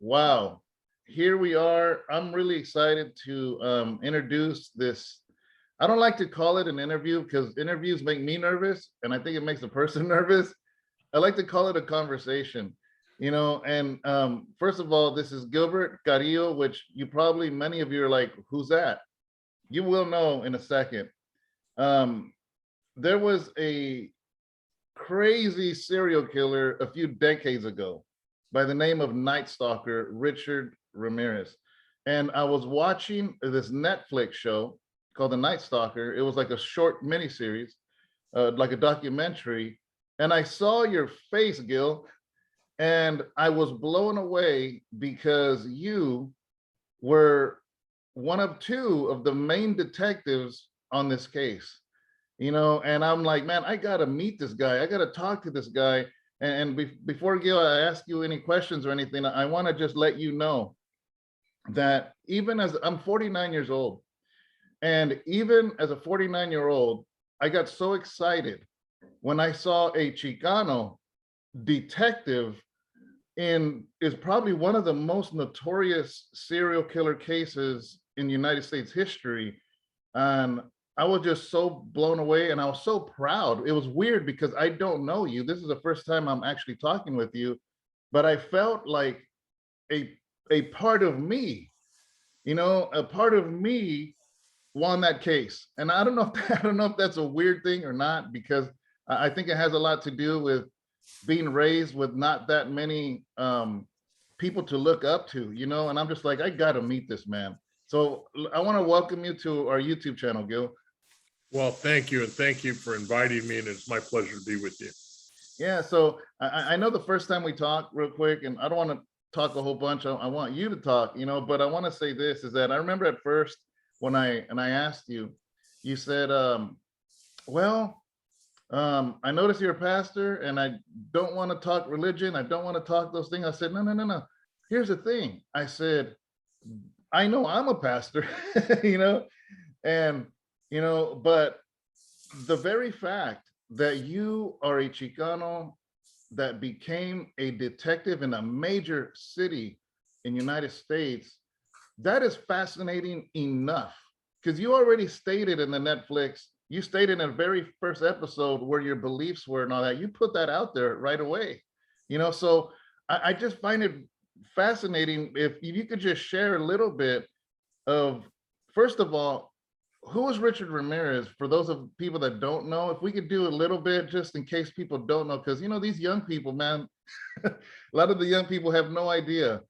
Wow. Here we are. I'm really excited to introduce this. I don't like to call it an interview because interviews make me nervous, and I think it makes the person nervous. I like to call it a conversation, and first of all, this is Gilbert Carrillo, which many of you are like, who's that? You will know in a second. There was a crazy serial killer a few decades ago by the name of Night Stalker, Richard Ramirez. And I was watching this Netflix show called The Night Stalker. It was like a short miniseries, like a documentary. And I saw your face, Gil, and I was blown away because you were one of two of the main detectives on this case. And I'm like, man, I got to meet this guy. I got to talk to this guy. And before, Gil, I ask you any questions or anything, I want to just let you know that even as I'm 49 years old, and even as a 49-year-old, I got so excited when I saw a Chicano detective is probably one of the most notorious serial killer cases in United States history. And I was just so blown away, and I was so proud. It was weird because I don't know you. This is the first time I'm actually talking with you, but I felt like a part of me, a part of me won that case. And I don't know if that's a weird thing or not, because I think it has a lot to do with being raised with not that many people to look up to, and I'm just like, I got to meet this man. So I want to welcome you to our YouTube channel, Gil. Well, thank you. And thank you for inviting me. And it's my pleasure to be with you. Yeah. So I know the first time we talked real quick, and I don't want to talk a whole bunch. I want you to talk, but I want to say this is that I remember at first when I asked you, you said, I noticed you're a pastor and I don't want to talk religion. I don't want to talk those things. I said, no. Here's the thing. I said, I know I'm a pastor, but the very fact that you are a Chicano that became a detective in a major city in the United States, that is fascinating enough, because you already stated in the Netflix, you stated in the very first episode where your beliefs were and all that, you put that out there right away, so I just find it fascinating if you could just share a little bit of, first of all, who is Richard Ramirez for those of people that don't know? If we could do a little bit just in case people don't know, because these young people, man, a lot of the young people have no idea.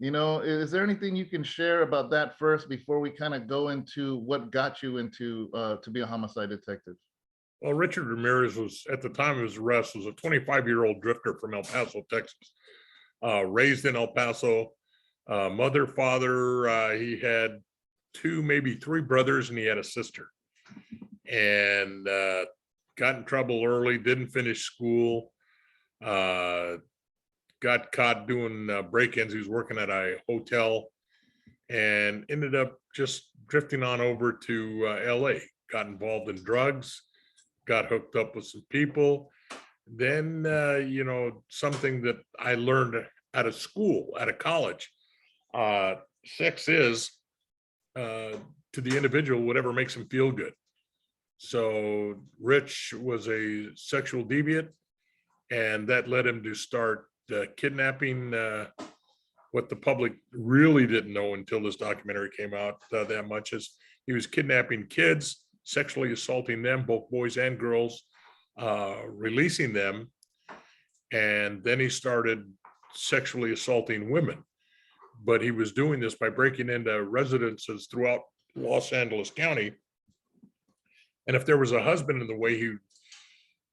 Is there anything you can share about that first before we kind of go into what got you into to be a homicide detective? Well, Richard Ramirez was, at the time of his arrest, was a 25-year-old drifter from El Paso, Texas, raised in El Paso, mother, father. He had two, maybe three brothers, and he had a sister, and got in trouble early, didn't finish school, got caught doing break-ins. He was working at a hotel and ended up just drifting on over to LA, got involved in drugs, got hooked up with some people. Then, something that I learned at a school, at a college, sex is to the individual whatever makes them feel good. So Rich was a sexual deviant, and that led him to start kidnapping, what the public really didn't know until this documentary came out that much, is he was kidnapping kids, sexually assaulting them, both boys and girls, releasing them, and then he started sexually assaulting women. But he was doing this by breaking into residences throughout Los Angeles County. And if there was a husband in the way, he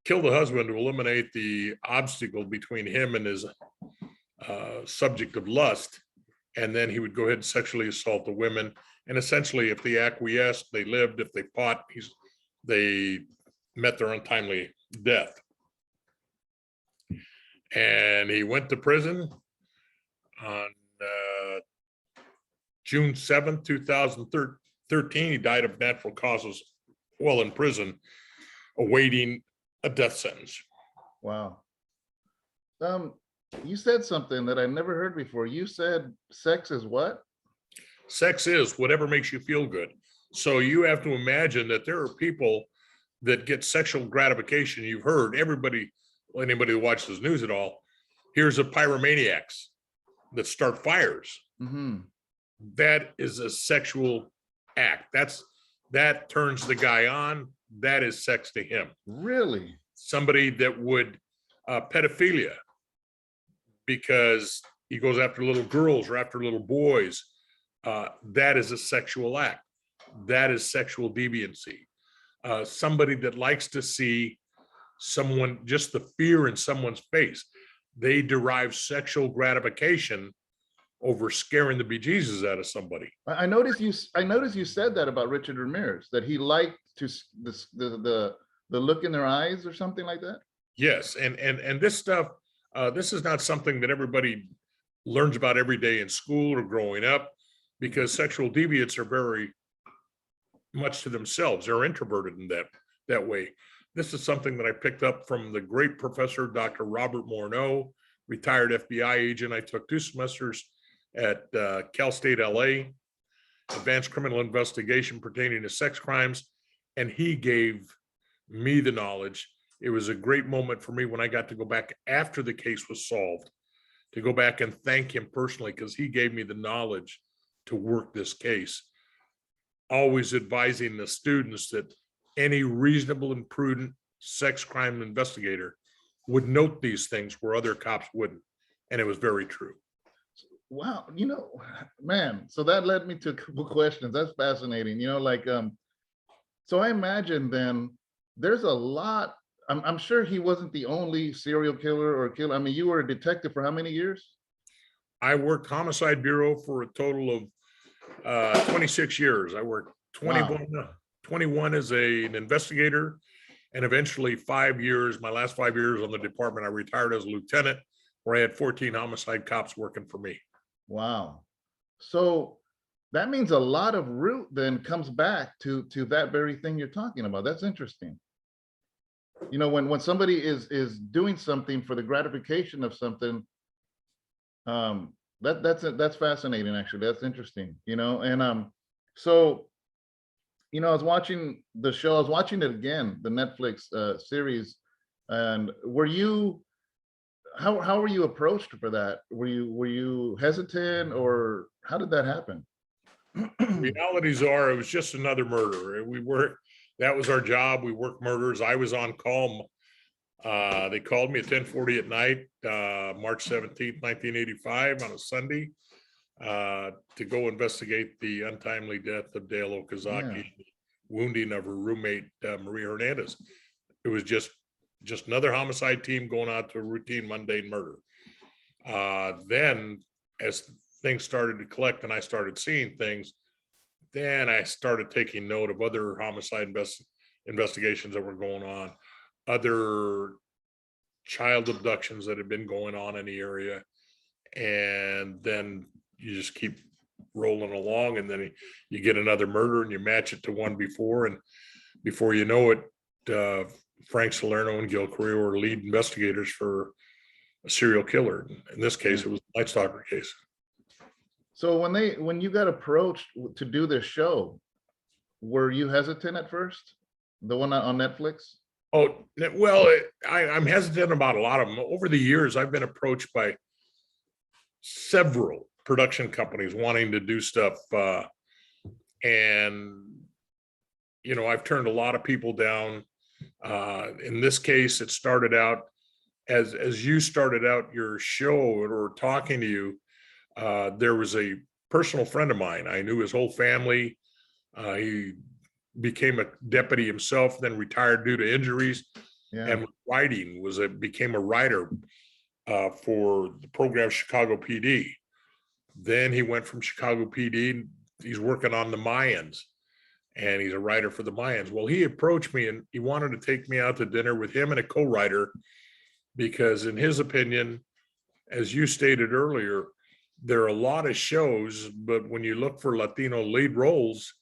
killed the husband to eliminate the obstacle between him and his subject of lust. And then he would go ahead and sexually assault the women. And essentially, if they acquiesced, they lived. If they fought, they met their untimely death. And he went to prison on June 7th, 2013. He died of natural causes while in prison, awaiting a death sentence. Wow. You said something that I never heard before. You said sex is what? Sex is whatever makes you feel good. So you have to imagine that there are people that get sexual gratification. You've heard anybody who watches news at all, here's a pyromaniacs that start fires. Mm-hmm. That is a sexual act. That turns the guy on. That is sex to him. Really? Somebody that would pedophilia because he goes after little girls or after little boys. That is a sexual act. That is sexual deviancy. Somebody that likes to see someone, just the fear in someone's face, they derive sexual gratification over scaring the bejesus out of somebody. I noticed you. I noticed you said that about Richard Ramirez, that he liked the look in their eyes or something like that. Yes, and this stuff, this is not something that everybody learns about every day in school or growing up, because sexual deviants are very much to themselves. They're introverted in that way. This is something that I picked up from the great professor, Dr. Robert Morneau, retired FBI agent. I took 2 semesters at Cal State LA, advanced criminal investigation pertaining to sex crimes, and he gave me the knowledge. It was a great moment for me when I got to go back after the case was solved, to go back and thank him personally, because he gave me the knowledge to work this case. Always advising the students that any reasonable and prudent sex crime investigator would note these things where other cops wouldn't. And it was very true. Wow, man, so that led me to a couple questions. That's fascinating. So I imagine then there's a lot. I'm sure he wasn't the only serial killer or killer. I mean, you were a detective for how many years? I worked Homicide Bureau for a total of 26 years. I worked 21, wow. 21 as an investigator, and eventually 5 years, my last 5 years on the department, I retired as a lieutenant, where I had 14 homicide cops working for me. Wow. So that means a lot of root then comes back to that very thing you're talking about. That's interesting. When somebody is doing something for the gratification of something, that's fascinating, actually. That's interesting. So I was watching the show. I was watching it again, the Netflix series. And how were you approached for that? Were you hesitant, or how did that happen? Realities are, it was just another murder. That was our job. We worked murders. I was on call. They called me at 10:40 at night, March 17th, 1985, on a Sunday, to go investigate the untimely death of Dale Okazaki, wounding of her roommate, Maria Hernandez. It was just another homicide team going out to a routine, mundane murder. Then as things started to collect and I started seeing things, then I started taking note of other homicide investigations that were going on, other child abductions that had been going on in the area. And then you just keep rolling along, and then you get another murder and you match it to one before, and before you know it, Frank Salerno and Gil Carrillo are lead investigators for a serial killer. In this case, it was a Night Stalker case. So when you got approached to do this show, were you hesitant at first? The one on Netflix? Oh, well, I'm hesitant about a lot of them. Over the years, I've been approached by several production companies wanting to do stuff. And, I've turned a lot of people down. In this case, it started out as you started out your show or talking to you. There was a personal friend of mine. I knew his whole family. He became a deputy himself, then retired due to injuries, and writing became a writer for the program Chicago PD. Then he went from Chicago PD. He's working on the Mayans, and he's a writer for the Mayans. Well, he approached me and he wanted to take me out to dinner with him and a co-writer, because in his opinion, as you stated earlier, there are a lot of shows, but when you look for Latino lead roles,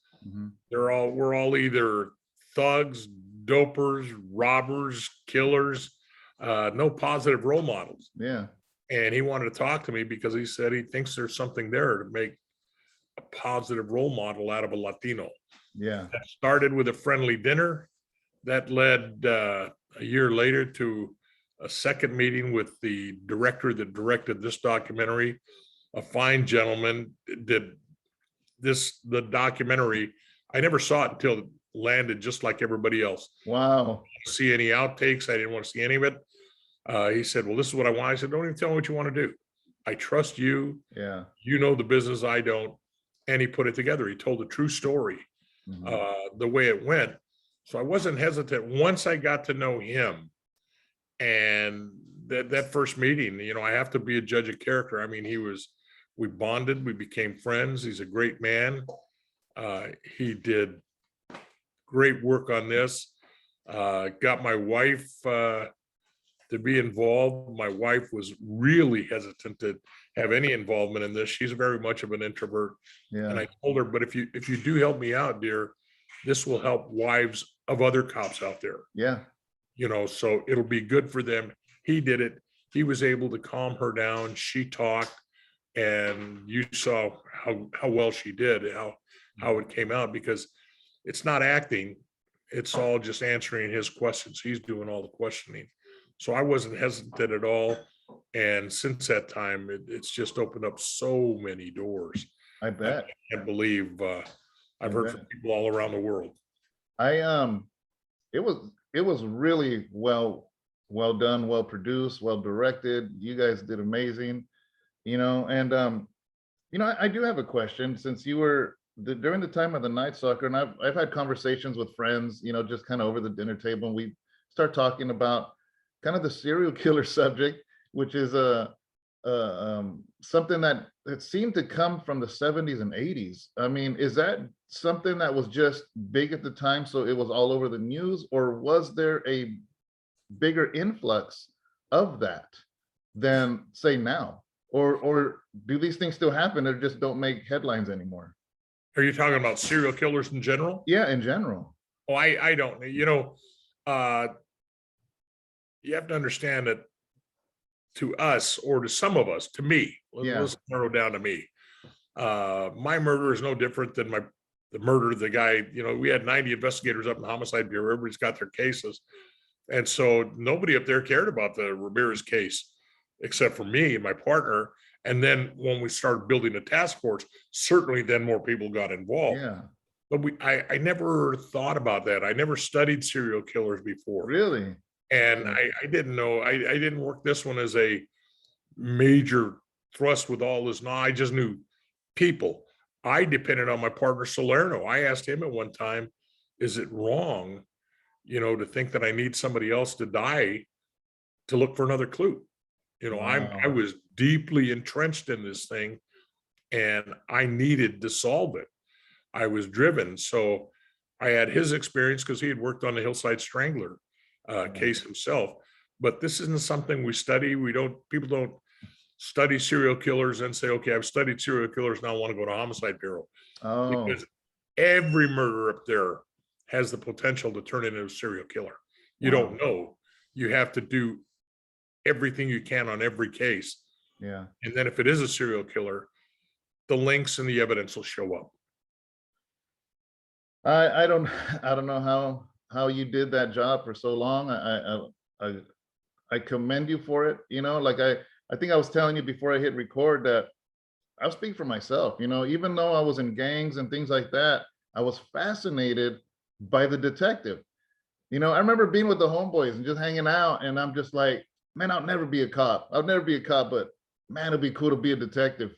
we're all either thugs, dopers, robbers, killers, no positive role models. Yeah. And he wanted to talk to me because he said he thinks there's something there to make a positive role model out of a Latino. Yeah. That started with a friendly dinner that led a year later to a second meeting with the director that directed this documentary, a fine gentleman. Did the documentary. I never saw it until it landed, just like everybody else. Wow. See any outtakes? I didn't want to see any of it. He said, well, this is what I want. I said, don't even tell me what you want to do. I trust you. Yeah. You know the business, I don't. And he put it together. He told a true story, the way it went. So I wasn't hesitant. Once I got to know him, and that first meeting, I have to be a judge of character. I mean, we bonded, we became friends. He's a great man. He did great work on this. Got my wife to be involved. My wife was really hesitant to have any involvement in this. She's very much of an introvert. Yeah. And I told her, but if you do help me out, dear, this will help wives of other cops out there. Yeah. So it'll be good for them. He did it. He was able to calm her down. She talked, and you saw how well she did, how it came out, because it's not acting. It's all just answering his questions. He's doing all the questioning. So I wasn't hesitant at all. And since that time, it's just opened up so many doors. I bet. I can't believe I've heard from people all around the world. It was really well done, well produced, well directed. You guys did amazing, and I do have a question, since you were during the time of the Night Stalker, and I've had conversations with friends, just kind of over the dinner table, and we start talking about kind of the serial killer subject, which is something that seemed to come from the 70s and 80s. I mean, is that something that was just big at the time, so it was all over the news, or was there a bigger influx of that than, say, now? Or do these things still happen that just don't make headlines anymore? Are you talking about serial killers in general? Yeah, in general. Oh, I don't. You have to understand that to us, or to some of us, to me, let's narrow down to me. My murder is no different than the murder of the guy. We had 90 investigators up in the Homicide Bureau. Everybody's got their cases. And so nobody up there cared about the Ramirez case, except for me and my partner. And then when we started building a task force, certainly then more people got involved. Yeah. But I never thought about that. I never studied serial killers before. Really? And I didn't know. I didn't work this one as a major thrust with all this. No, I just knew people. I depended on my partner Salerno. I asked him at one time, is it wrong, to think that I need somebody else to die to look for another clue? Wow. I was deeply entrenched in this thing, and I needed to solve it. I was driven. So I had his experience because he had worked on the Hillside Strangler case himself. But this isn't something we study. People don't study serial killers and say, okay, I've studied serial killers, now I want to go to Homicide Bureau. Oh. Because every murder up there has the potential to turn into a serial killer. You don't know. You have to do everything you can on every case. Yeah. And then if it is a serial killer, the links and the evidence will show up. I don't know how you did that job for so long. I commend you for it. I think I was telling you before I hit record that I'll speak for myself. Even though I was in gangs and things like that, I was fascinated by the detective. I remember being with the homeboys and just hanging out, and I'm just like, man, I'll never be a cop. I'll never be a cop, but man, it'd be cool to be a detective,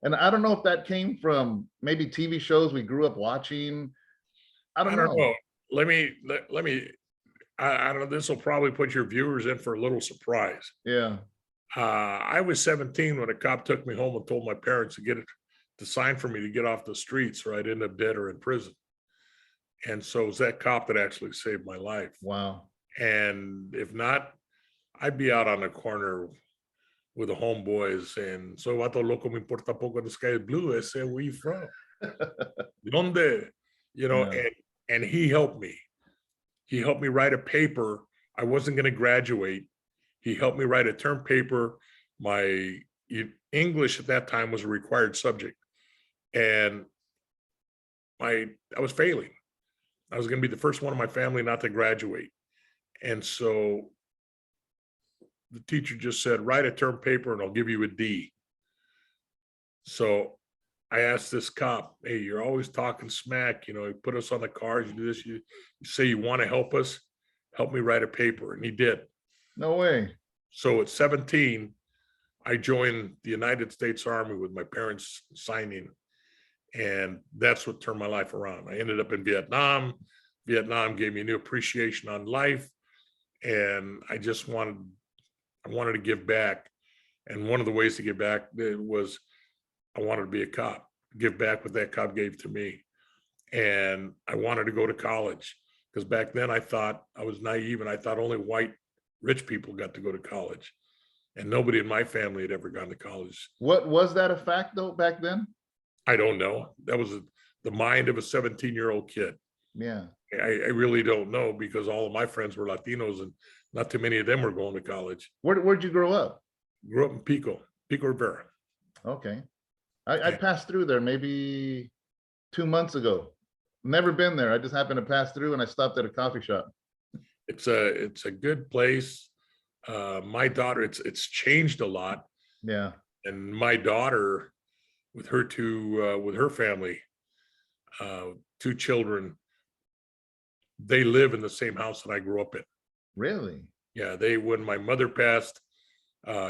And I don't know if that came from maybe TV shows we grew up watching. I don't know. Let me, I don't know, this will probably put your viewers in for a little surprise. Yeah. I was 17 when a cop took me home and told my parents to sign for me to get off the streets, or I'd end up dead or in prison. And so it was that cop that actually saved my life. Wow. And if not, I'd be out on the corner with the homeboys saying, so vato loco, me importa poco, the sky is blue. I said, where you from? Donde? And he helped me. He helped me write a paper. I wasn't going to graduate. He helped me write a term paper my English at that time was a required subject, and I was failing. I was going to be the first one in my family not to graduate. And so the teacher just said, write a term paper and I'll give you a D. So I asked this cop, hey, you're always talking smack, you put us on the cars, you do this, you say you want to help us, help me write a paper. And he did. No way. So at 17, I joined the United States Army with my parents signing. And that's what turned my life around. I ended up in Vietnam. Vietnam gave me a new appreciation on life. And I wanted to give back. And one of the ways to give back was I wanted to be a cop, give back what that cop gave to me. And I wanted to go to college because back then I thought I was naive and I thought only white rich people got to go to college. And nobody in my family had ever gone to college. What was that a fact though back then? I don't know. That was the mind of a 17-year-old kid. Yeah. I really don't know because all of my friends were Latinos and not too many of them were going to college. Where'd you grow up? Grew up in Pico Rivera. Okay. I passed through there maybe 2 months ago. Never been there. I just happened to pass through and I stopped at a coffee shop. It's a good place. My daughter, it's changed a lot. Yeah. And my daughter, with her family, 2 children, they live in the same house that I grew up in. Really? Yeah, when my mother passed,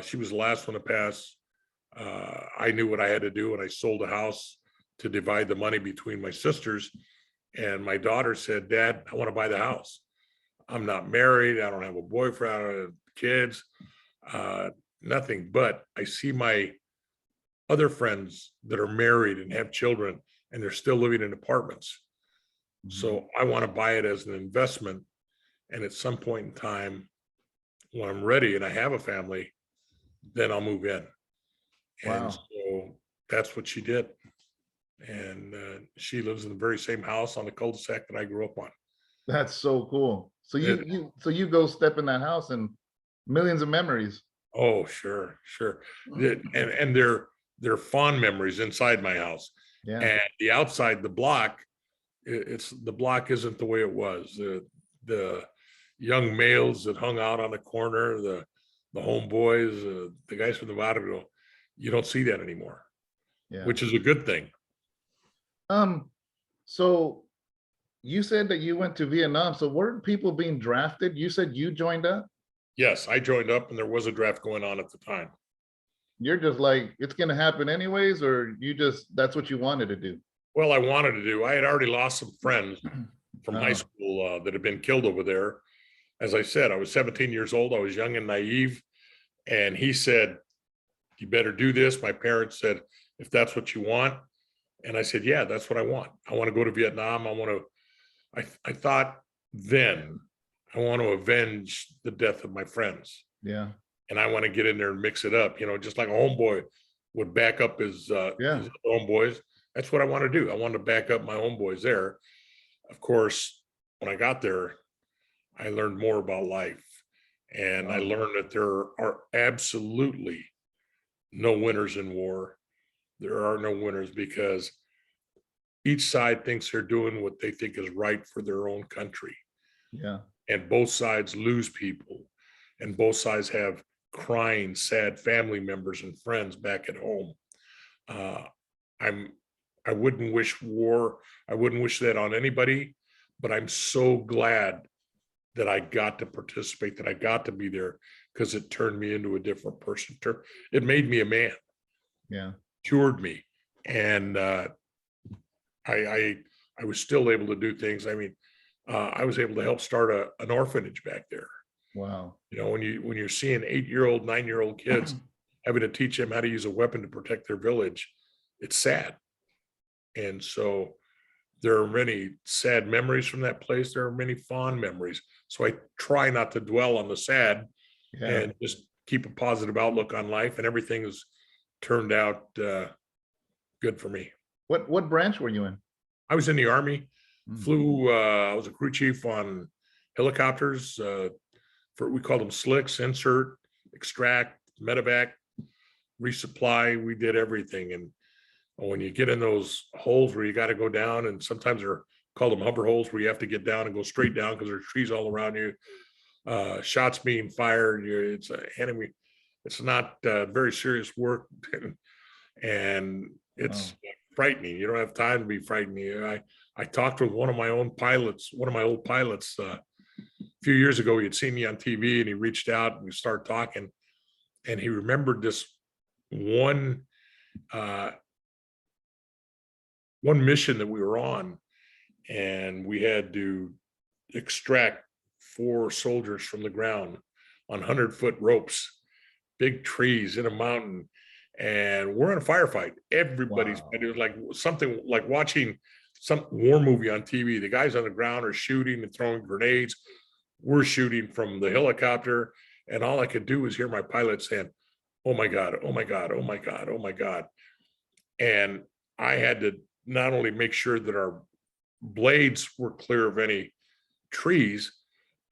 she was the last one to pass. I knew what I had to do, and I sold a house to divide the money between my sisters. And my daughter said, Dad, I want to buy the house. I'm not married. I don't have a boyfriend. I don't have kids, nothing. But I see my other friends that are married and have children, and they're still living in apartments. So I want to buy it as an investment. And at some point in time, when I'm ready and I have a family, then I'll move in. And Wow. so that's what she did. And she lives in the very same house on the cul-de-sac that I grew up on. That's so cool. So you go step in that house and millions of memories. Oh, sure. And they're fond memories inside my house. Yeah. And the outside, the block, the block isn't the way it was. The young males that hung out on the corner, the homeboys, the guys from the barrio, you don't see that anymore. Yeah. Which is a good thing. So you said that you went to Vietnam. So weren't people being drafted? You said you joined up? Yes, I joined up and there was a draft going on at the time. You're just like, it's going to happen anyways, or that's what you wanted to do? Well, I wanted to do. I had already lost some friends from high school that had been killed over there. As I said, I was 17 years old. I was young and naive. And he said, you better do this. My parents said, if that's what you want. And I said, yeah, that's what I want. I want to go to Vietnam. I thought then I want to avenge the death of my friends. Yeah. And I want to get in there and mix it up, just like a homeboy would back up his homeboys. That's what I want to do. I want to back up my homeboys there. Of course, when I got there, I learned more about life. And I learned that there are absolutely no winners in war. There are no winners because each side thinks they're doing what they think is right for their own country. Yeah. And both sides lose people. And both sides have crying, sad family members and friends back at home. I wouldn't wish war. I wouldn't wish that on anybody, but I'm so glad that I got to participate, that I got to be there, because it turned me into a different person. It made me a man. Yeah. Cured me. And I was still able to do things. I mean, I was able to help start an orphanage back there. Wow. When you're seeing 8-year-old, 9-year-old kids having to teach them how to use a weapon to protect their village, it's sad. And so there are many sad memories from that place. There are many fond memories. So I try not to dwell on the sad and just keep a positive outlook on life. And everything has turned out good for me. What branch were you in? I was in the Army, flew, I was a crew chief on helicopters. We call them slicks, insert, extract, medevac. resupply, we did everything. And when you get in those holes where you got to go down, and sometimes they're called them hover holes, where you have to get down and go straight down because there's trees all around you, shots being fired, it's an enemy. It's not very serious work, and it's frightening. You don't have time to be frightening. I talked with one of my old pilots a few years ago. He had seen me on TV, and he reached out and we started talking, and he remembered this one mission that we were on, and we had to extract 4 soldiers from the ground on 100-foot ropes, big trees in a mountain, and we're in a firefight. Everybody's, it was like something like watching some war movie on TV. The guys on the ground are shooting and throwing grenades. We're shooting from the helicopter, and all I could do was hear my pilot saying, "Oh my God, oh my God, oh my God, oh my God." And I had to not only make sure that our blades were clear of any trees,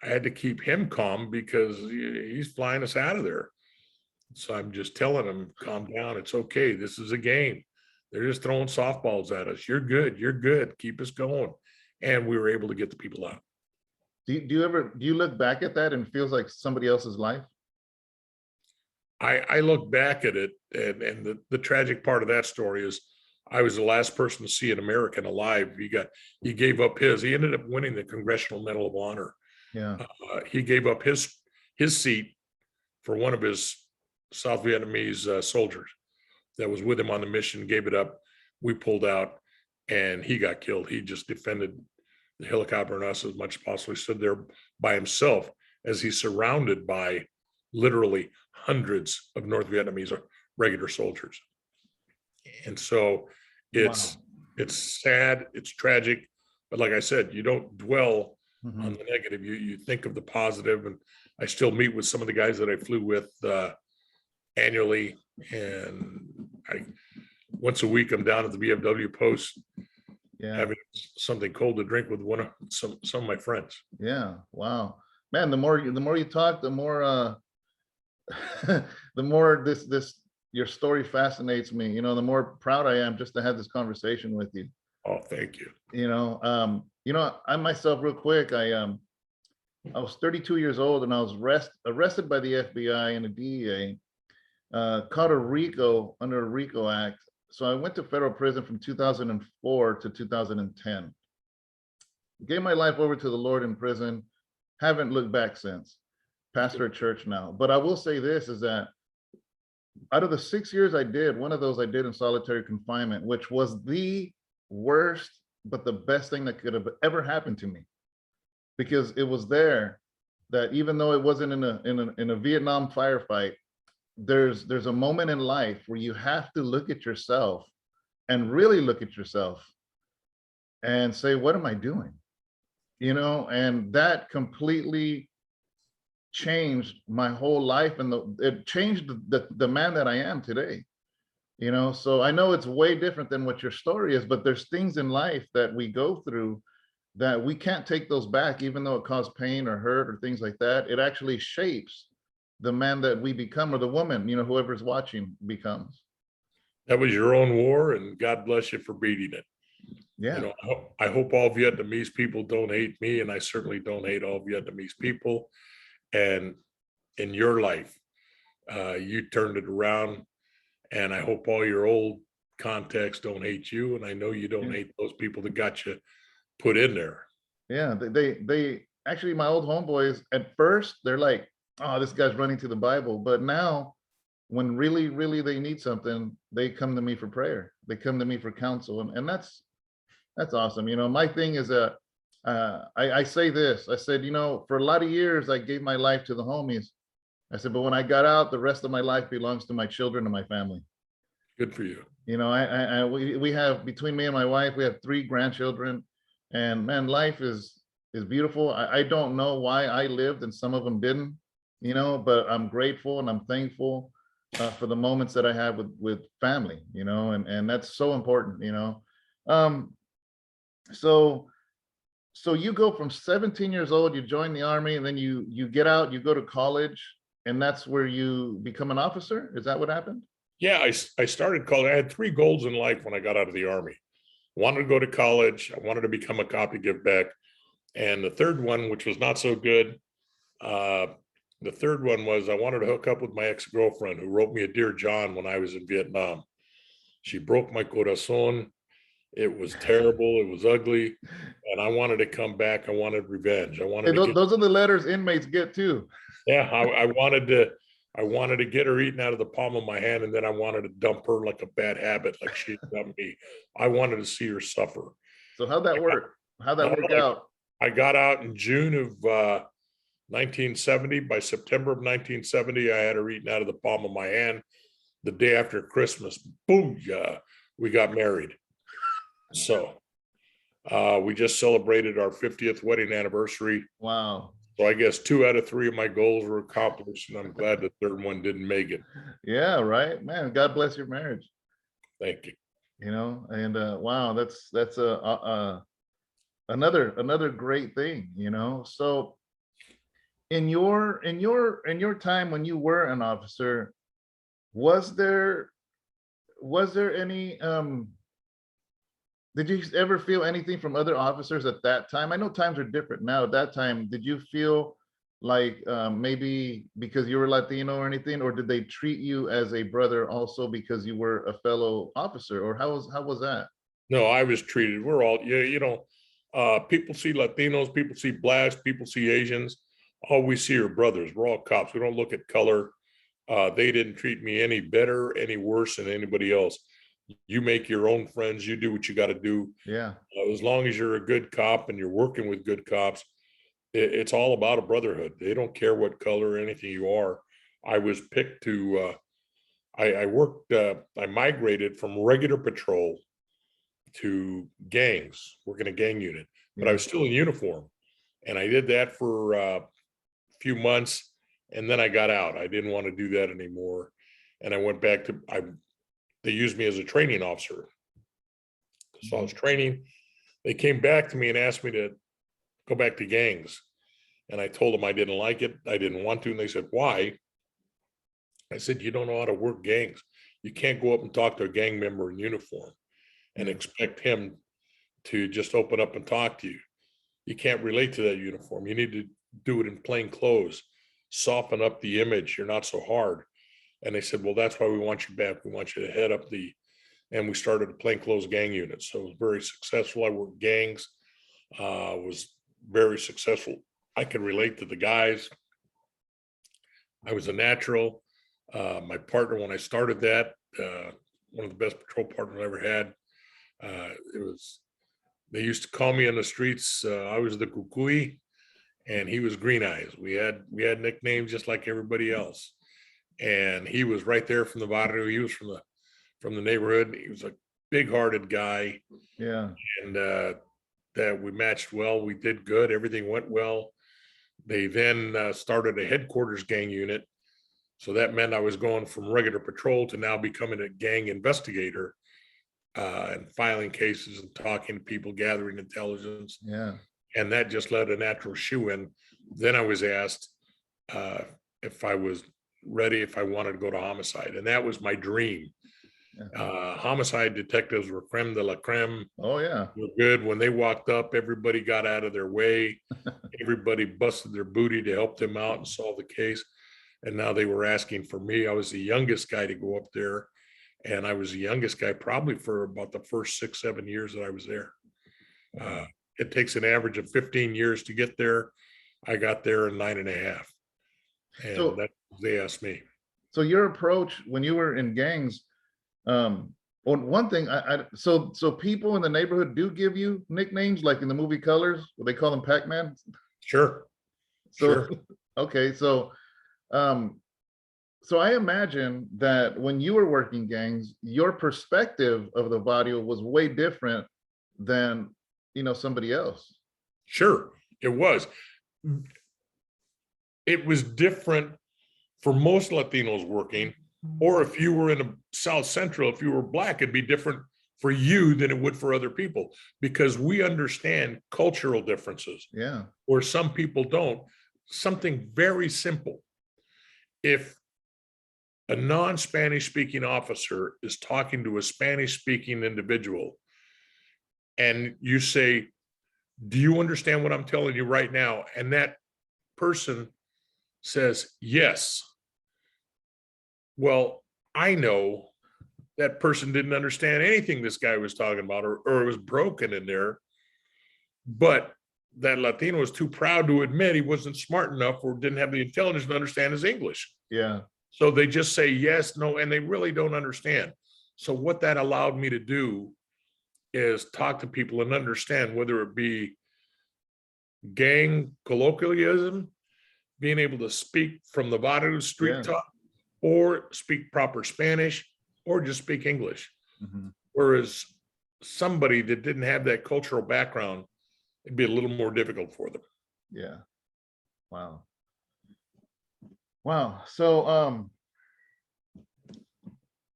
I had to keep him calm because he's flying us out of there. So I'm just telling him, calm down. It's okay. This is a game. They're just throwing softballs at us. You're good. You're good. Keep us going. And we were able to get the people out. Do you look back at that and it feels like somebody else's life? I look back at it, and the tragic part of that story is I was the last person to see an American alive. He gave up he ended up winning the Congressional Medal of Honor. Yeah. He gave up his seat for one of his South Vietnamese soldiers that was with him on the mission, gave it up. We pulled out, and he got killed. He just defended the helicopter and us as much as possible. He stood there by himself as he's surrounded by literally hundreds of North Vietnamese regular soldiers. And so it's sad, it's tragic, but like I said, you don't dwell on the negative. You think of the positive. And I still meet with some of the guys that I flew with annually, and once a week I'm down at the VFW post having something cold to drink with some of my friends. Yeah. Wow, man. The more you talk, the more the more this your story fascinates me. The more proud I am just to have this conversation with you. Oh, thank you. I myself, real quick, I was 32 years old, and I was arrested by the FBI and the DEA, caught under a RICO Act. So I went to federal prison from 2004 to 2010. Gave my life over to the Lord in prison. Haven't looked back since. Pastor at church now. But I will say this, is that out of the 6 years I did, one of those I did in solitary confinement, which was the worst, but the best thing that could have ever happened to me. Because it was there that even though it wasn't in a Vietnam firefight, there's a moment in life where you have to look at yourself and really look at yourself and say, what am I doing? And that completely changed my whole life, and it changed the man that I am today. So I know it's way different than what your story is, but there's things in life that we go through that we can't take those back, even though it caused pain or hurt or things like that. It actually shapes the man that we become, or the woman, whoever's watching becomes. That was your own war, and God bless you for beating it. Yeah. I hope all Vietnamese people don't hate me, and I certainly don't hate all Vietnamese people. And in your life, you turned it around, and I hope all your old contacts don't hate you, and I know you don't hate those people that got you put in there. Yeah, they actually, my old homeboys, at first they're like, oh, this guy's running to the Bible. But now, when really, really they need something, they come to me for prayer. They come to me for counsel. And that's awesome. My thing is I say this. I said, for a lot of years, I gave my life to the homies. I said, but when I got out, the rest of my life belongs to my children and my family. Good for you. We have, between me and my wife, we have 3 grandchildren. And man, life is beautiful. I don't know why I lived and some of them didn't. But I'm grateful and I'm thankful for the moments that I have with family, and that's so important, So you go from 17 years old, you join the Army, and then you get out, you go to college, and that's where you become an officer. Is that what happened? Yeah, I started college. I had three goals in life when I got out of the Army. Wanted to go to college. I wanted to become a cop to give back. And the third one, which was not so good, uh, the third one was I wanted to hook up with my ex-girlfriend who wrote me a Dear John when I was in Vietnam. She broke my corazon. It was terrible. It was ugly. And I wanted to come back. I wanted revenge. I wanted Hey, to get, those are the letters inmates get too. yeah, I wanted to get her eaten out of the palm of my hand, and then I wanted to dump her like a bad habit, like she dumped me. I wanted to see her suffer. So how'd that work? How'd that work I, out? I got out in June of 1970. By September of 1970, I had her eaten out of the palm of my hand. The day after Christmas, boom, we got married. So we just celebrated our 50th wedding anniversary. Wow. So I guess 2 out of 3 of my goals were accomplished, and I'm glad the third one didn't make it. Yeah, right, man. God bless your marriage. Thank you. You know, and wow, that's another great thing. You know, so in your time when you were an officer, was there any did you ever feel anything from other officers at that time? I know times are different now. At that time, did you feel like maybe because you were Latino or anything, or did they treat you as a brother also because you were a fellow officer, or how was that? No, I was treated. We're all, yeah, people see Latinos, people see blacks, people see Asians. All we see are brothers. We're all cops. We don't look at color. They didn't treat me any better, any worse than anybody else. You make your own friends. You do what you got to do. Yeah. As long as you're a good cop and you're working with good cops, it's all about a brotherhood. They don't care what color or anything you are. I was picked to, I migrated from regular patrol to gangs, working a gang unit, but I Yeah. was still in uniform. And I did that for a few months, and then I got out. I didn't want to do that anymore. And I went back to, they used me as a training officer. So I was training. They came back to me and asked me to go back to gangs. And I told them I didn't like it. I didn't want to. And they said, why? I said, you don't know how to work gangs. You can't go up and talk to a gang member in uniform and expect him to just open up and talk to you. You can't relate to that uniform. You need to do it in plain clothes, soften up the image. You're not so hard. And they said, well, that's why we want you back. We want you to head up and we started a plainclothes gang unit. So it was very successful. I worked gangs, was very successful. I could relate to the guys. I was a natural. My partner, when I started that, one of the best patrol partners I ever had, they used to call me on the streets. I was the Kukui and he was Green Eyes. We had nicknames just like everybody else. And he was right there from the barrio. He was from the neighborhood. He was a big-hearted guy. Yeah. And that we matched well. We did good. Everything went well. They then started a headquarters gang unit. So that meant I was going from regular patrol to now becoming a gang investigator and filing cases and talking to people, gathering intelligence. Yeah. And that just led a natural shoe in. Then I was asked if I was ready, if I wanted to go to homicide. And that was my dream. Homicide detectives were creme de la creme. Oh yeah. They were good. When they walked up, everybody got out of their way. Everybody busted their booty to help them out and solve the case. And now they were asking for me. I was the youngest guy to go up there. And I was the youngest guy probably for about the first 6-7 years that I was there. It takes an average of 15 years to get there. I got there in 9.5. And So that they asked me. so your approach when you were in gangs, on one thing, so people in the neighborhood do give you nicknames like in the movie Colors, where they call them Pac-Man. Sure. So Sure. okay, so so I imagine that when you were working gangs, your perspective of the barrio was way different than somebody else. Sure. It was. It was different for most Latinos working, or if you were in the South Central, if you were Black, it'd be different for you than it would for other people, because we understand cultural differences. Yeah. Or some people don't. Something very simple. If a non-Spanish speaking officer is talking to a Spanish speaking individual, and you say, do you understand what I'm telling you right now? And that person says, yes. Well, I know that person didn't understand anything this guy was talking about, or it was broken in there. But that Latino was too proud to admit he wasn't smart enough or didn't have the intelligence to understand his English. Yeah. So they just say yes, no, and they really don't understand. So what that allowed me to do is talk to people and understand, whether it be gang colloquialism, being able to speak from the barrio street talk, or speak proper Spanish, or just speak English. Mm-hmm. Whereas somebody that didn't have that cultural background, it'd be a little more difficult for them. Yeah. Wow. Wow. So,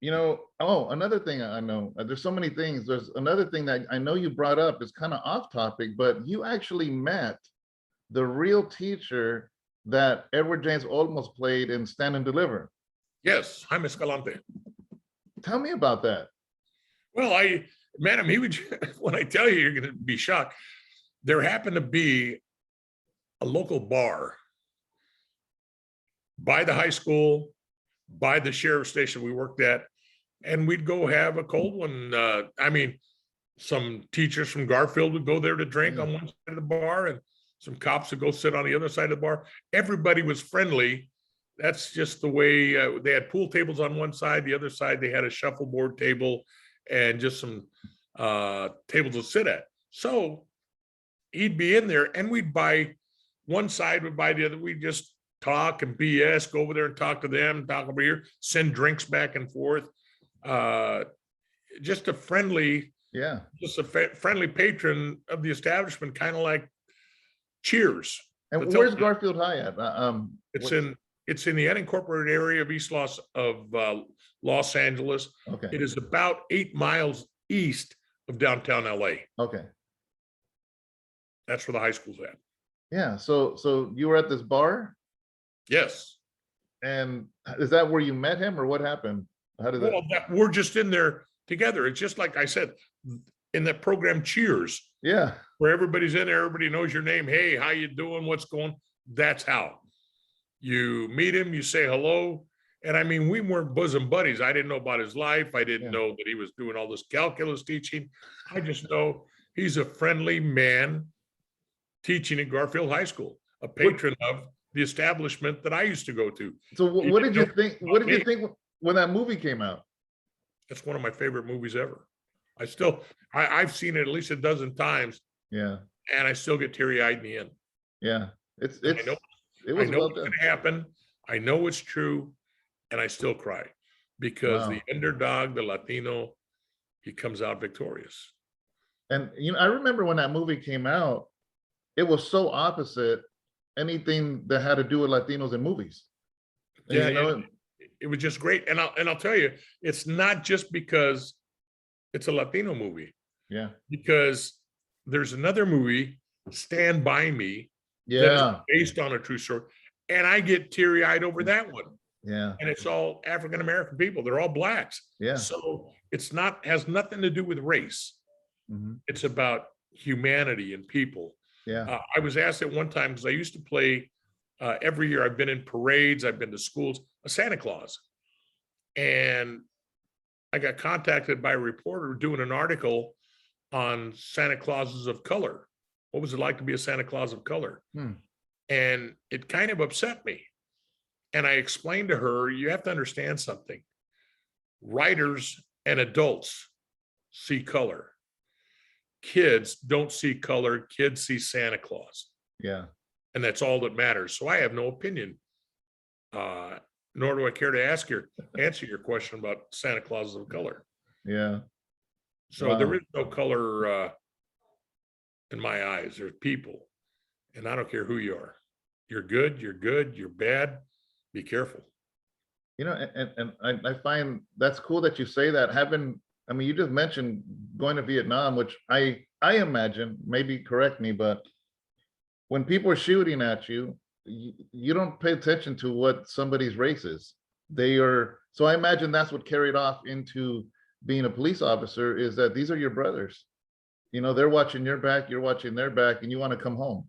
another thing I know, there's so many things. There's another thing that I know you brought up is kind of off topic, but you actually met the real teacher that Edward James Olmos played in Stand and Deliver. Yes, I'm Escalante. Tell me about that. Well, I met him. He would, when I tell you, you're going to be shocked. There happened to be a local bar by the high school, by the sheriff's station we worked at, and we'd go have a cold one. Some teachers from Garfield would go there to drink on one side of the bar, and some cops would go sit on the other side of the bar. Everybody was friendly. That's just the way they had pool tables on one side. The other side, they had a shuffleboard table and just some tables to sit at. So he'd be in there, and we'd buy one side, would buy the other. We'd just talk and BS, go over there and talk to them, talk over here, send drinks back and forth. Just a friendly, friendly patron of the establishment, kind of like Cheers. And where's Garfield High at? It's in the unincorporated area of East Los Angeles. Okay. It is about 8 miles east of downtown LA. Okay. That's where the high school's at. Yeah. So you were at this bar? Yes. And is that where you met him, or what happened? How did that? We're just in there together. It's just like I said, in that program Cheers. Yeah. Where everybody's in there, everybody knows your name. Hey, how you doing? What's going? That's how you meet him. You say hello. And I mean, we weren't bosom buddies. I didn't know about his life. I didn't know that he was doing all this calculus teaching. I just know he's a friendly man teaching at Garfield High School, a patron of the establishment that I used to go to. So what did you think? What did you think when that movie came out? It's one of my favorite movies ever. I've seen it at least a dozen times. Yeah. And I still get teary-eyed in the end. Yeah. I know what's going to happen. I know it's true. And I still cry because the underdog, the Latino, he comes out victorious. And I remember when that movie came out, it was so opposite anything that had to do with Latinos in movies. And, it was just great. And I'll tell you, it's not just because it's a Latino movie. Yeah. Because there's another movie, Stand By Me, that is based on a true story. And I get teary-eyed over that one. Yeah. And it's all African-American people. They're all Blacks. Yeah. So has nothing to do with race. Mm-hmm. It's about humanity and people. Yeah. I was asked at one time, because I used to play every year. I've been in parades, I've been to schools, a Santa Claus. And I got contacted by a reporter doing an article on Santa Clauses of color. What was it like to be a Santa Claus of color? And it kind of upset me. And I explained to her, you have to understand something. Writers and adults see color. Kids don't see color. Kids see Santa Claus. Yeah. And that's all that matters. So I have no opinion, nor do I care to answer your question about Santa Claus of color. Yeah. So there is no color in my eyes. There's people. And I don't care who you are. You're good, you're bad. Be careful. And I find that's cool that you say that. You just mentioned going to Vietnam, which I imagine, maybe correct me, but when people are shooting at you, you don't pay attention to what somebody's race is. They are So I imagine that's what carried off into being a police officer, is that these are your brothers. You know, they're watching your back, you're watching their back, and you want to come home.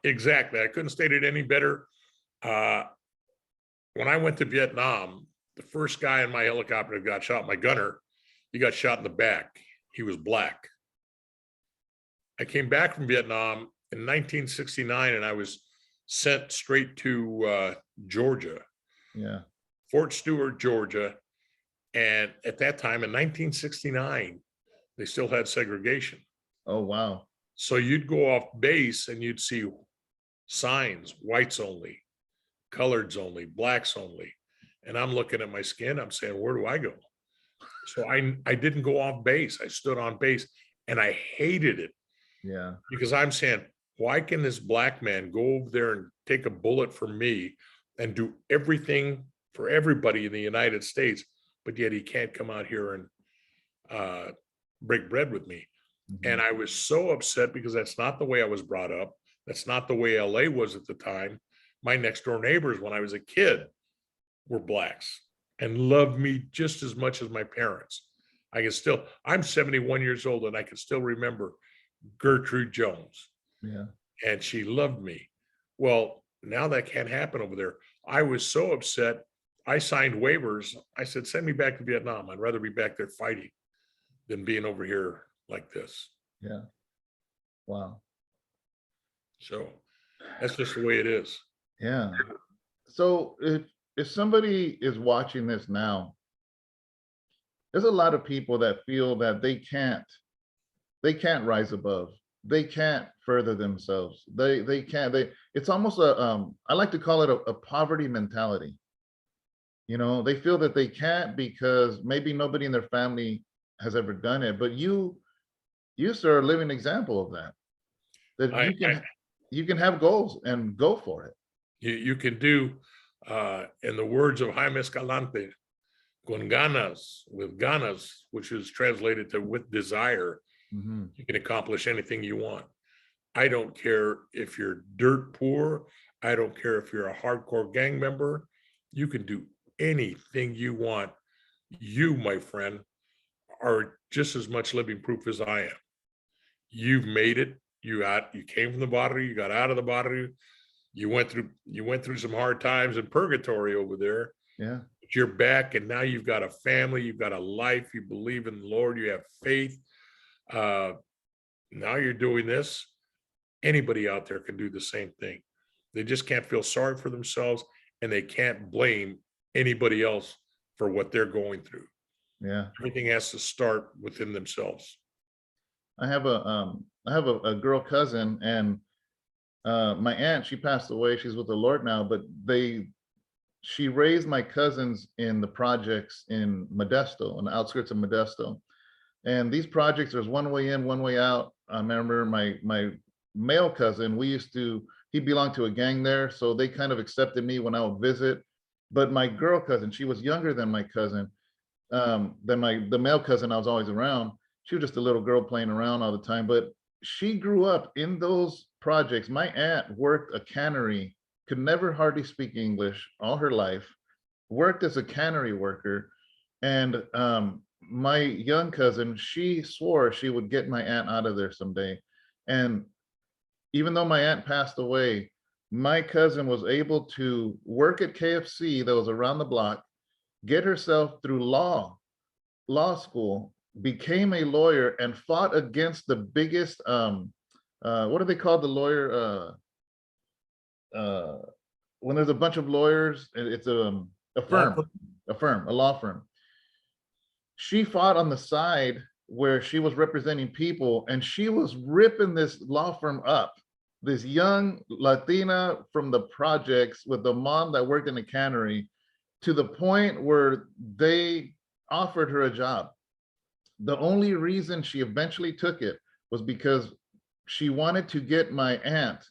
Exactly. I couldn't state it any better. When I went to Vietnam, the first guy in my helicopter that got shot, my gunner, he got shot in the back. He was black. I came back from Vietnam in 1969, and I was sent straight to Georgia, Yeah. Fort Stewart, Georgia. And at that time in 1969, they still had segregation. Oh, wow. So you'd go off base and you'd see signs, whites only, coloreds only, blacks only. And I'm looking at my skin, I'm saying, where do I go? So I didn't go off base. I stood on base, and I hated it. Yeah. Because I'm saying, why can this black man go over there and take a bullet for me and do everything for everybody in the United States, but yet he can't come out here and break bread with me? Mhm. And I was so upset because that's not the way I was brought up. That's not the way LA was at the time. My next door neighbors, when I was a kid, were blacks and loved me just as much as my parents. I'm 71 years old, and I can still remember Gertrude Jones. Yeah. And she loved me. Well, now that can't happen over there. I was so upset. I signed waivers. I said, send me back to Vietnam. I'd rather be back there fighting than being over here like this. Yeah. Wow. So that's just the way it is. Yeah. So if somebody is watching this now, there's a lot of people that feel that they can't rise above. They can't further themselves. They can't. It's almost I like to call it a poverty mentality. You know, they feel that they can't because maybe nobody in their family has ever done it. But you sir, are a living example of that. That you can have goals and go for it. You can do, in the words of Jaime Escalante, con ganas, with ganas, which is translated to with desire, Mhm. you can accomplish anything you want. I don't care if you're dirt poor. I don't care if you're a hardcore gang member. You can do anything you want. You, my friend, are just as much living proof as I am. You've made it. You came from the bottom, you got out of the bottom. You went through some hard times in purgatory over there. Yeah. But you're back, and now you've got a family, you've got a life, you believe in the Lord, you have faith. Now you're doing this. Anybody out there can do the same thing. They just can't feel sorry for themselves, and they can't blame anybody else for what they're going through. Yeah. Everything has to start within themselves. I have a girl cousin, and my aunt, she passed away. She's with the Lord now, but she raised my cousins in the projects in Modesto, on the outskirts of Modesto. And these projects, there's one way in, one way out. I remember my male cousin, he belonged to a gang there, so they kind of accepted me when I would visit. But my girl cousin, she was younger than my cousin, than the male cousin I was always around. She was just a little girl playing around all the time, but she grew up in those projects. My aunt worked a cannery, could never hardly speak English all her life, worked as a cannery worker. And my young cousin, she swore she would get my aunt out of there someday. And even though my aunt passed away, my cousin was able to work at KFC that was around the block, get herself through law school, became a lawyer, and fought against the biggest what do they call the lawyer when there's a bunch of lawyers, it's a firm, a law firm. She fought on the side where she was representing people, and she was ripping this law firm up, this young Latina from the projects with the mom that worked in the cannery, to the point where they offered her a job. The only reason she eventually took it was because she wanted to get my aunt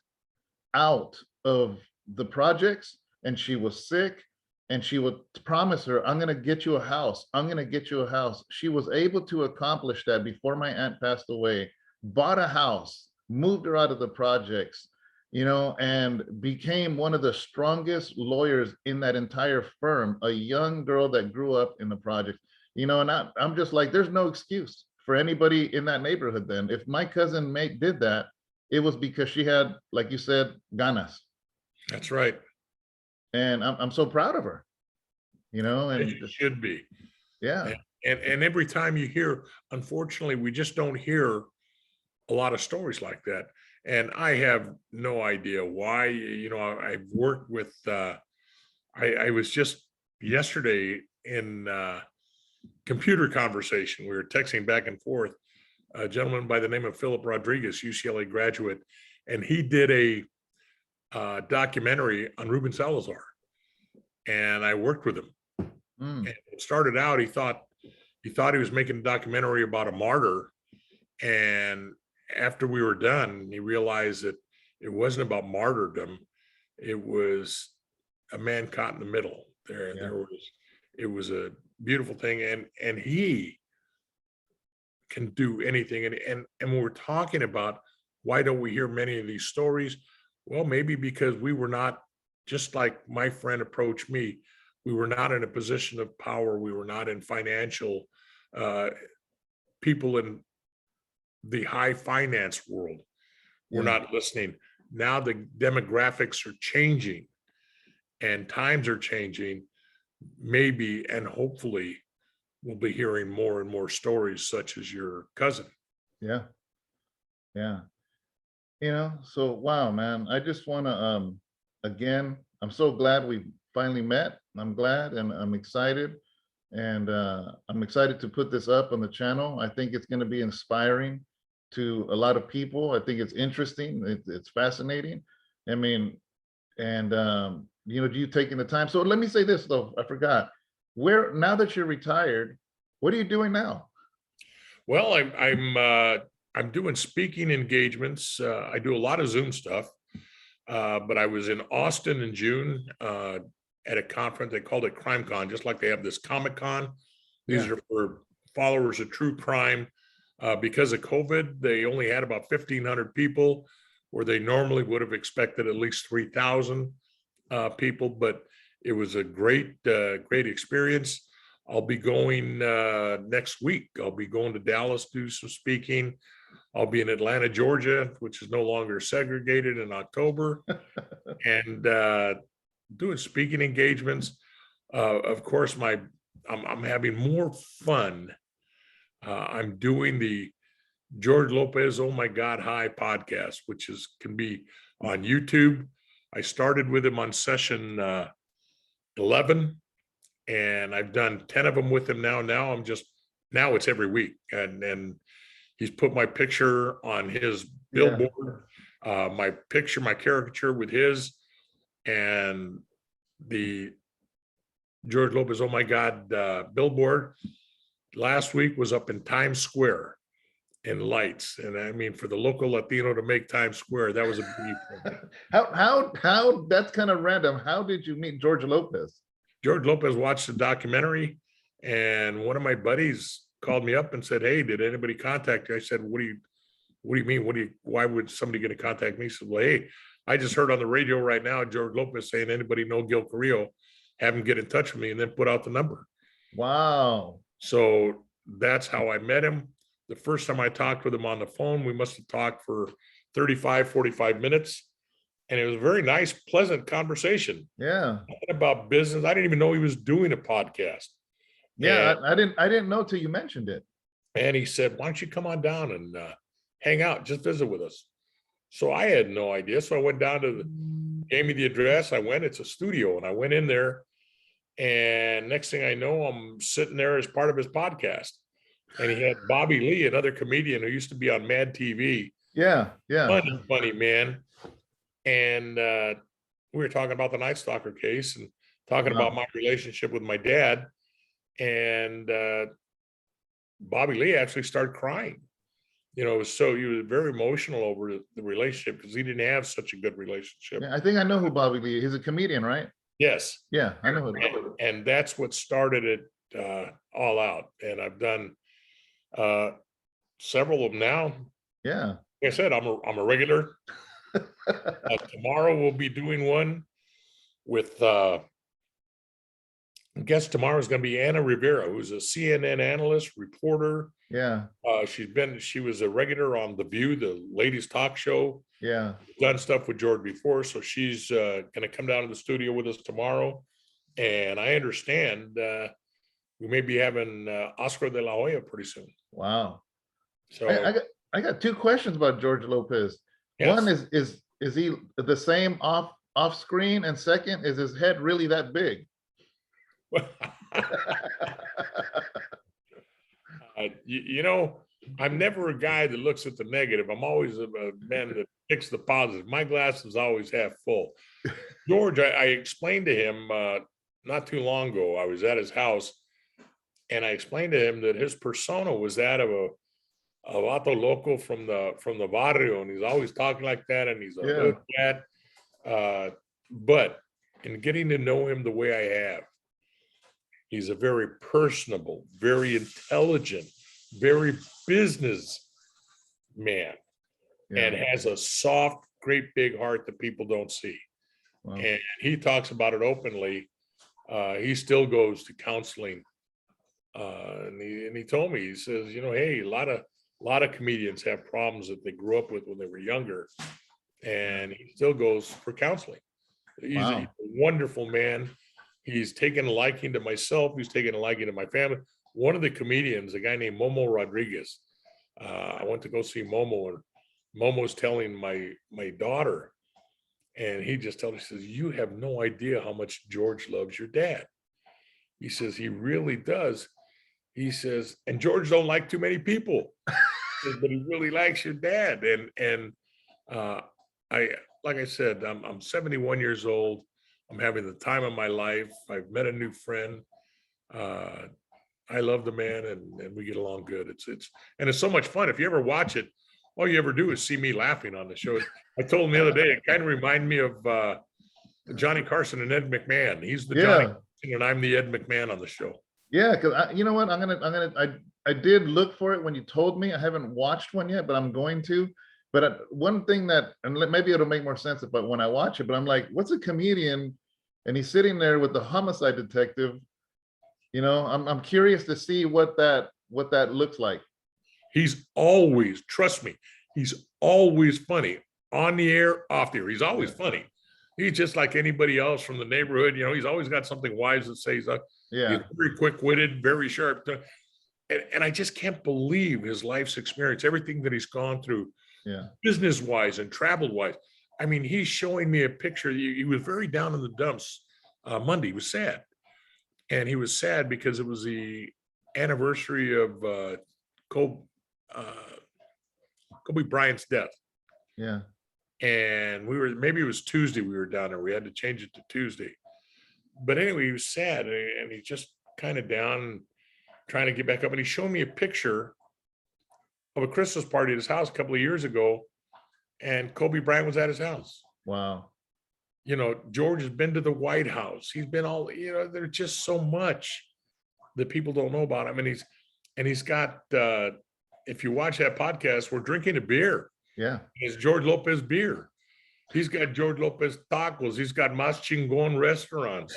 out of the projects, and she was sick, and she would promise her, I'm going to get you a house. I'm going to get you a house. She was able to accomplish that before my aunt passed away, bought a house, moved her out of the projects, and became one of the strongest lawyers in that entire firm, a young girl that grew up in the project, and I'm just like, there's no excuse for anybody in that neighborhood then. If my cousin Mate did that, it was because she had, like you said, ganas. That's right. And I'm so proud of her, and It should be. yeah. And every time you hear, unfortunately, we just don't hear a lot of stories like that. And I have no idea why. I've worked with, I was just yesterday in computer conversation. We were texting back and forth. A gentleman by the name of Philip Rodriguez, UCLA graduate, and he did a documentary on Ruben Salazar. And I worked with him. And it started out, he thought he was making a documentary about a martyr. And after we were done, he realized that it wasn't about martyrdom. It was a man caught in the middle there. Yeah. It was a beautiful thing. And he can do anything. And when we're talking about why don't we hear many of these stories? Well, maybe because we were not, just like my friend approached me, we were not in a position of power. We were not in financial, people in the high finance world were not listening. Now the demographics are changing and times are changing. Maybe and hopefully we'll be hearing more and more stories such as your cousin. Yeah. Yeah. So wow, man, I just want to, again, I'm so glad we finally met. I'm glad and I'm excited. And I'm excited to put this up on the channel. I think it's going to be inspiring to a lot of people. I think it's interesting. It's fascinating. I mean, and, you taking the time. So let me say this, though. I forgot. Now that you're retired, what are you doing now? Well, I'm doing speaking engagements. I do a lot of Zoom stuff, but I was in Austin in June at a conference. They called it Crime Con, just like they have this Comic Con. These are for followers of true crime. Because of COVID, they only had about 1,500 people, where they normally would have expected at least 3,000 people. But it was a great experience. I'll be going next week. I'll be going to Dallas, do some speaking. I'll be in Atlanta, Georgia, which is no longer segregated, in October, and doing speaking engagements. Of course, I'm having more fun. I'm doing the George Lopez, Oh My God Hi podcast, which can be on YouTube. I started with him on session 11, and I've done 10 of them with him now. Now it's every week, and he's put my picture on his billboard, my caricature with his, and the George Lopez Oh My God billboard last week was up in Times Square in lights. And I mean, for the local Latino to make Times Square, that was a big thing. How that's kind of random. How did you meet George Lopez? George Lopez watched the documentary, and one of my buddies called me up and said, "Hey, did anybody contact you?" I said, What do you mean? Why would somebody get to contact me?" He said, "Well, hey, I just heard on the radio right now, George Lopez saying, anybody know Gil Carrillo, have him get in touch with me," and then put out the number. Wow. So that's how I met him. The first time I talked with him on the phone, we must have talked for 35, 45 minutes. And it was a very nice, pleasant conversation. Yeah. About business. I didn't even know he was doing a podcast. Yeah, I didn't know till you mentioned it. And he said, "Why don't you come on down and hang out, just visit with us?" So I had no idea. So I went down gave me the address. I went, it's a studio, and I went in there. And next thing I know, I'm sitting there as part of his podcast. And he had Bobby Lee, another comedian who used to be on Mad TV. Yeah. Funny man. And we were talking about the Night Stalker case and talking about my relationship with my dad. And Bobby Lee actually started crying. He was very emotional over the relationship because he didn't have such a good relationship. Yeah, I think I know who Bobby Lee is. He's a comedian, right? Yes. Yeah, I know who. And that's what started it all out. And I've done several of them now. Yeah. Like I said, I'm a regular. Tomorrow we'll be doing one with, I guess tomorrow is going to be Anna Rivera, who's a CNN analyst, reporter. Yeah, She was a regular on The View, the ladies' talk show, yeah. done stuff with George before. So she's going to come down to the studio with us tomorrow. And I understand we may be having Oscar de la Hoya pretty soon. Wow. So I got two questions about George Lopez. yes. One is he the same off screen? And second, is his head really that big? You know, I'm never a guy that looks at the negative. I'm always a man that picks the positive. My glass is always half full. George, I explained to him not too long ago, I was at his house, and I explained to him that his persona was that of a vato loco from the barrio, and he's always talking like that, and he's a hood cat. But in getting to know him the way I have, he's a very personable, very intelligent, very business man, and has a soft, great big heart that people don't see. Wow. And he talks about it openly. He still goes to counseling. And he told me, he says, you know, hey, a lot of comedians have problems that they grew up with when they were younger, and he still goes for counseling. He's a wonderful man. He's taken a liking to myself. He's taken a liking to my family. One of the comedians, a guy named Momo Rodriguez, I went to go see Momo, and Momo's telling my daughter, and he just told her, he says, you have no idea how much George loves your dad. He says, he really does. He says, and George don't like too many people, but he really likes your dad. And like I said, I'm 71 years old. I'm having the time of my life. I've met a new friend. I love the man, and we get along good. It's so much fun. If you ever watch it, all you ever do is see me laughing on the show. I told him the other day, it kind of reminded me of Johnny Carson and Ed McMahon. He's the Johnny Carson, and I'm the Ed McMahon on the show. Yeah, because you know what, I did look for it when you told me. I haven't watched one yet, but I'm going to. But one thing that, and maybe it'll make more sense but when I watch it, but I'm like, what's a comedian? And he's sitting there with the homicide detective. You know, I'm curious to see what that looks like. He's always, trust me, he's always funny on the air, off the air. He's always funny. He's just like anybody else from the neighborhood. You know, he's always got something wise to say. He's very quick-witted, very sharp. And I just can't believe his life's experience, everything that he's gone through, business-wise and travel-wise. I mean, he's showing me a picture. He was very down in the dumps Monday. He was sad. And he was sad because it was the anniversary of Kobe Bryant's death. Yeah. And maybe it was Tuesday we were down there. We had to change it to Tuesday. But anyway, he was sad, and he's just kind of down, trying to get back up. And he showed me a picture of a Christmas party at his house a couple of years ago, and Kobe Bryant was at his house. Wow. You know, George has been to the White House. He's been all, you know, there's just so much that people don't know about him. And he's got, if you watch that podcast, we're drinking a beer. Yeah. It's George Lopez beer. He's got George Lopez tacos. He's got Mas Chingon restaurants.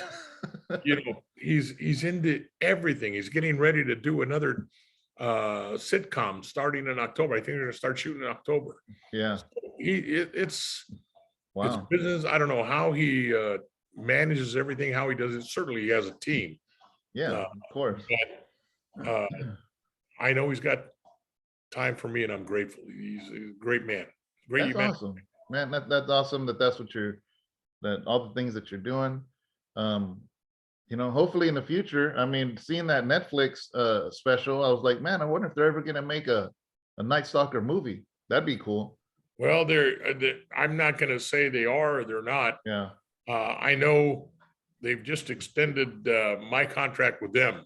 You know, he's into everything. He's getting ready to do another sitcom starting in October. I think they're going to start shooting in October. Yeah. So it's wow. It's business. I don't know how he manages everything, how he does it. Certainly he has a team. Yeah, of course. But, I know he's got time for me, and I'm grateful. He's a great man. Great. That's awesome, man. That's awesome that's what that all the things that you're doing. You know, hopefully in the future, I mean, seeing that Netflix special, I was like, man, I wonder if they're ever gonna make a Night Stalker movie. That'd be cool. Well, I'm not going to say they are or they're not. Yeah. I know they've just extended my contract with them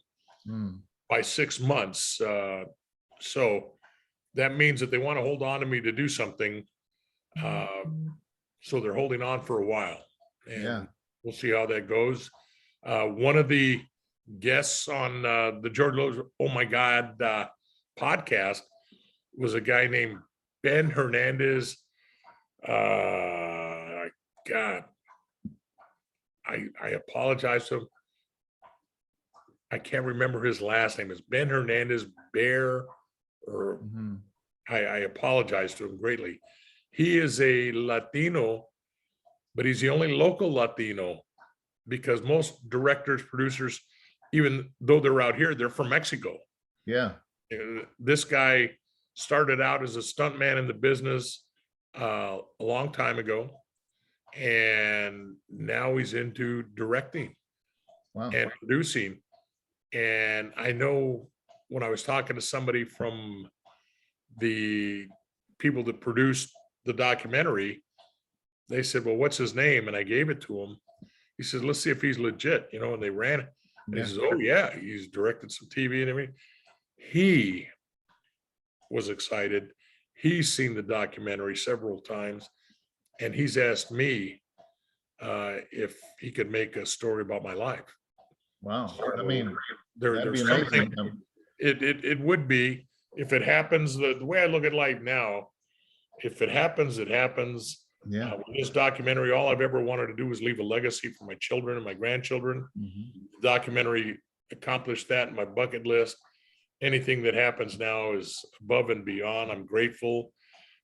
by 6 months. So that means that they want to hold on to me to do something. So they're holding on for a while. And we'll see how that goes. One of the guests on the George Lopez Oh My God podcast was a guy named Ben Hernandez. God, I apologize to him. I can't remember his last name. It's Ben Hernandez Bear, or Mhm. I apologize to him greatly. He is a Latino, but he's the only local Latino, because most directors, producers, even though they're out here, they're from Mexico. Yeah. This guy started out as a stuntman in the business a long time ago, and now he's into directing Wow. and producing. And I know when I was talking to somebody from the people that produced the documentary, they said, well, what's his name? And I gave it to him. He says, let's see if he's legit, and they ran it. And he Yeah. says, oh yeah, he's directed some TV and everything. He was excited. He's seen the documentary several times, and he's asked me if he could make a story about my life. Wow. I So mean, that'd be there's something. amazing. It would be, if it happens. The way I look at life now, if it happens, it happens. Yeah. With this documentary, all I've ever wanted to do was leave a legacy for my children and my grandchildren. Mhm. The documentary accomplished that in my bucket list. Anything that happens now is above and beyond. I'm grateful.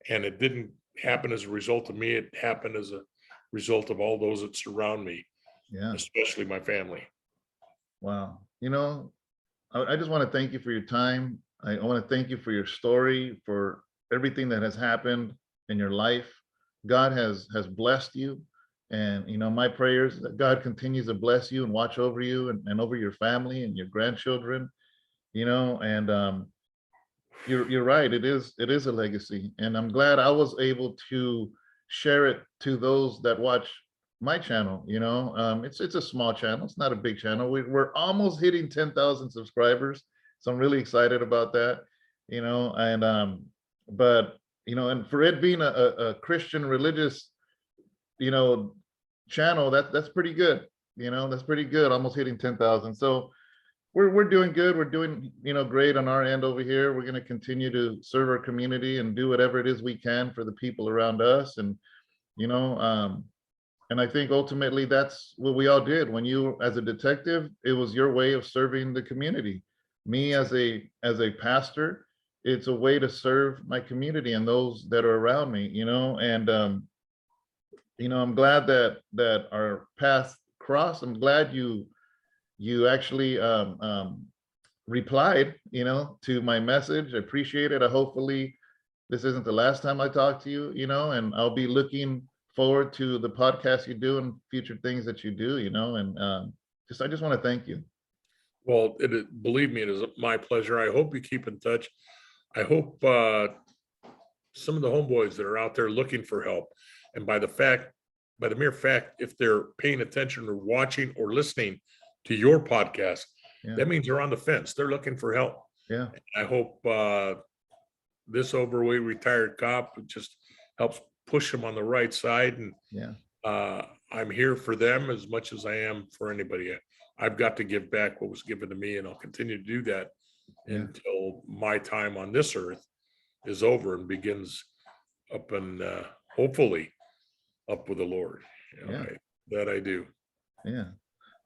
And it didn't happen as a result of me. It happened as a result of all those that surround me, Yeah. especially my family. Wow. I just want to thank you for your time. I want to thank you for your story, for everything that has happened in your life. God has blessed you. And my prayers is that God continues to bless you and watch over you and over your family and your grandchildren, and you're right. It is a legacy. And I'm glad I was able to share it to those that watch my channel. It's a small channel. It's not a big channel. We're almost hitting 10,000 subscribers. So I'm really excited about that, and but and for it being a Christian religious, you know, channel, that's pretty good. That's pretty good, almost hitting 10,000. So we're doing good. We're doing, great on our end over here. We're going to continue to serve our community and do whatever it is we can for the people around us. And, and I think ultimately that's what we all did. When you, as a detective, it was your way of serving the community. Me as a pastor, it's a way to serve my community and those that are around me, and I'm glad that our paths crossed. I'm glad you actually replied, to my message. I appreciate it. Hopefully this isn't the last time I talk to you, and I'll be looking forward to the podcast you do and future things that you do, and I just want to thank you. Well, believe me, it is my pleasure. I hope you keep in touch. I hope some of the homeboys that are out there looking for help, and by the mere fact, if they're paying attention or watching or listening to your podcast, Yeah. that means they're on the fence. They're looking for help. Yeah. I hope this overweight retired cop just helps push them on the right side. And Yeah. I'm here for them as much as I am for anybody. I've got to give back what was given to me, and I'll continue to do that until my time on this earth is over and begins up and hopefully up with the Lord. That I do. Yeah.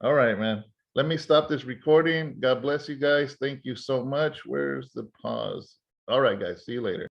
All right, man. Let me stop this recording. God bless you guys. Thank you so much. Where's the pause? All right, guys. See you later.